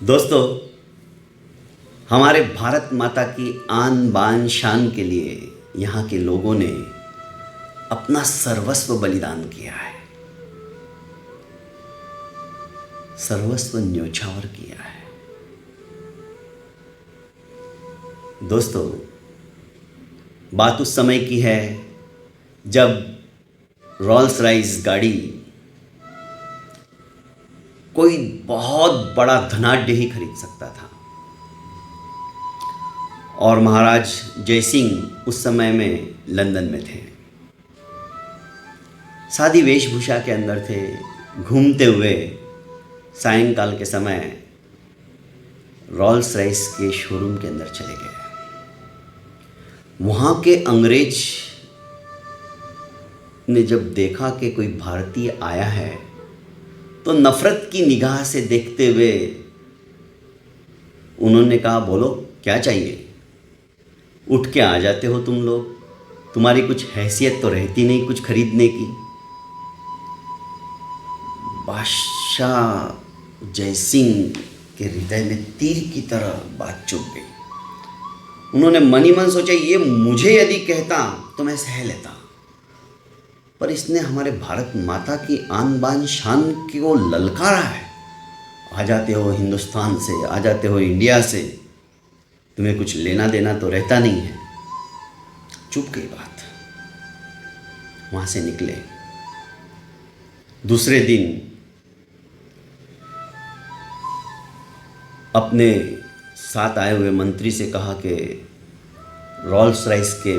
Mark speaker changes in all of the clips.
Speaker 1: दोस्तों, हमारे भारत माता की आन बान शान के लिए यहाँ के लोगों ने अपना सर्वस्व बलिदान किया है, सर्वस्व न्योछावर किया है। दोस्तों, बात उस समय की है जब रोल्स रॉयस गाड़ी कोई बहुत बड़ा धनाढ्य ही खरीद सकता था और महाराज जयसिंह उस समय में लंदन में थे। सादी वेशभूषा के अंदर थे, घूमते हुए सायंकाल के समय रोल्स रॉयस के शोरूम के अंदर चले गए। वहाँ के अंग्रेज ने जब देखा कि कोई भारतीय आया है तो नफरत की निगाह से देखते हुए उन्होंने कहा, बोलो क्या चाहिए, उठ के आ जाते हो तुम लोग, तुम्हारी कुछ हैसियत तो रहती नहीं कुछ खरीदने की। बादशाह जयसिंह के हृदय में तीर की तरह बात चुभ गई। उन्होंने मन ही मन सोचा, ये मुझे यदि कहता तो मैं सह लेता, पर इसने हमारे भारत माता की आन बान शान को ललकारा है। आ जाते हो हिंदुस्तान से, आ जाते हो इंडिया से, तुम्हें कुछ लेना देना तो रहता नहीं है। चुप गई बात, वहाँ से निकले। दूसरे दिन अपने साथ आए हुए मंत्री से कहा कि रोल्स रॉयस के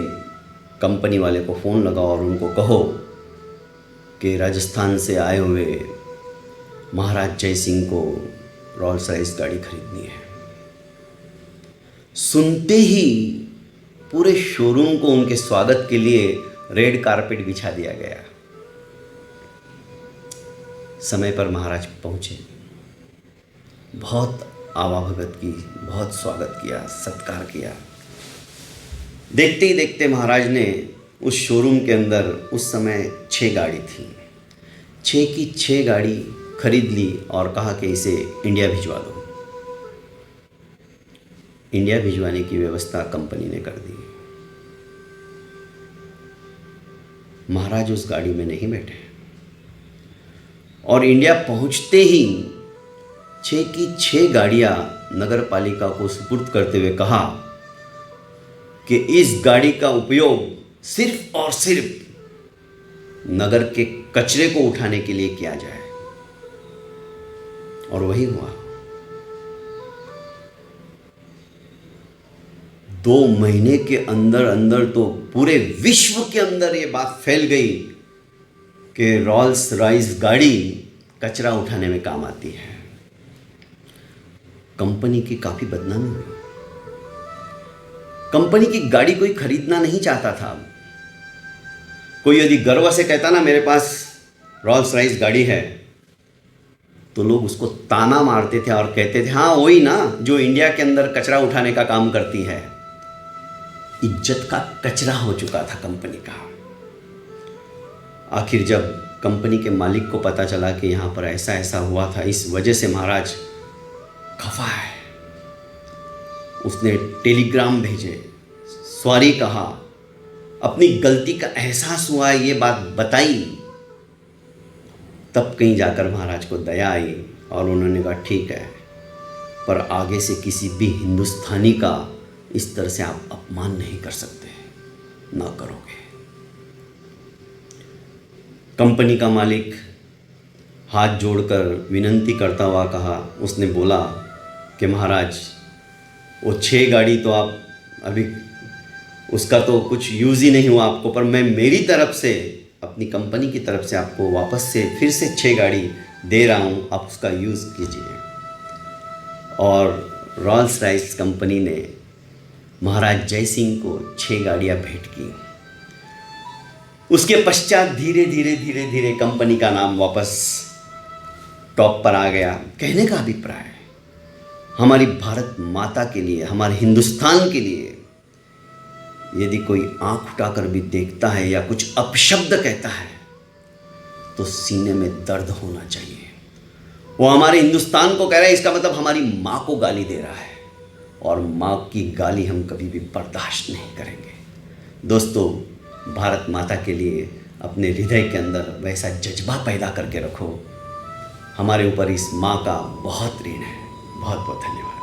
Speaker 1: कंपनी वाले को फ़ोन लगाओ और उनको कहो कि राजस्थान से आए हुए महाराज जयसिंह को रोल्स रॉयस गाड़ी खरीदनी है। सुनते ही पूरे शोरूम को उनके स्वागत के लिए रेड कारपेट बिछा दिया गया। समय पर महाराज पहुंचे, बहुत आवाभगत की, बहुत स्वागत किया, सत्कार किया। देखते ही देखते महाराज ने उस शोरूम के अंदर उस समय 6 गाड़ी थी, 6 की 6 गाड़ी खरीद ली और कहा कि इसे इंडिया भिजवा दो। इंडिया भिजवाने की व्यवस्था कंपनी ने कर दी। महाराज उस गाड़ी में नहीं बैठे और इंडिया पहुंचते ही 6 की 6 गाड़ियां नगर पालिका को सुपुर्द करते हुए कहा कि इस गाड़ी का उपयोग सिर्फ और सिर्फ नगर के कचरे को उठाने के लिए किया जाए। और वही हुआ। 2 महीने के अंदर अंदर तो पूरे विश्व के अंदर ये बात फैल गई कि रोल्स रॉयस गाड़ी कचरा उठाने में काम आती है। कंपनी की काफी बदनामी हुई। कंपनी की गाड़ी कोई खरीदना नहीं चाहता था। कोई यदि गर्व से कहता ना मेरे पास रोल्स रॉयस गाड़ी है, तो लोग उसको ताना मारते थे और कहते थे, हाँ वही ना जो इंडिया के अंदर कचरा उठाने का काम करती है। इज्जत का कचरा हो चुका था कंपनी का। आखिर जब कंपनी के मालिक को पता चला कि यहाँ पर ऐसा ऐसा हुआ था, इस वजह से महाराज खफा है। उसने टेलीग्राम भेजे, सॉरी कहा, अपनी गलती का एहसास हुआ, ये बात बताई। तब कहीं जाकर महाराज को दया आई और उन्होंने कहा ठीक है, पर आगे से किसी भी हिंदुस्तानी का इस तरह से आप अपमान नहीं कर सकते, ना करोगे। कंपनी का मालिक हाथ जोड़कर विनंती करता हुआ कहा, उसने बोला कि महाराज वो 6 गाड़ी तो आप अभी उसका तो कुछ यूज़ ही नहीं हुआ आपको, पर मैं मेरी तरफ से, अपनी कंपनी की तरफ से आपको वापस से फिर से 6 गाड़ी दे रहा हूँ, आप उसका यूज़ कीजिए। और रोल्स रॉयस कंपनी ने महाराज जयसिंह को 6 गाड़ियाँ भेंट की। उसके पश्चात धीरे धीरे धीरे धीरे कंपनी का नाम वापस टॉप पर आ गया। कहने का अभिप्राय, हमारी भारत माता के लिए, हमारे हिंदुस्तान के लिए यदि कोई आंख उठाकर भी देखता है या कुछ अपशब्द कहता है तो सीने में दर्द होना चाहिए। वो हमारे हिंदुस्तान को कह रहा है, इसका मतलब हमारी माँ को गाली दे रहा है, और माँ की गाली हम कभी भी बर्दाश्त नहीं करेंगे। दोस्तों, भारत माता के लिए अपने हृदय के अंदर वैसा जज्बा पैदा करके रखो। हमारे ऊपर इस माँ का बहुत ऋण है। बहुत बहुत धन्यवाद।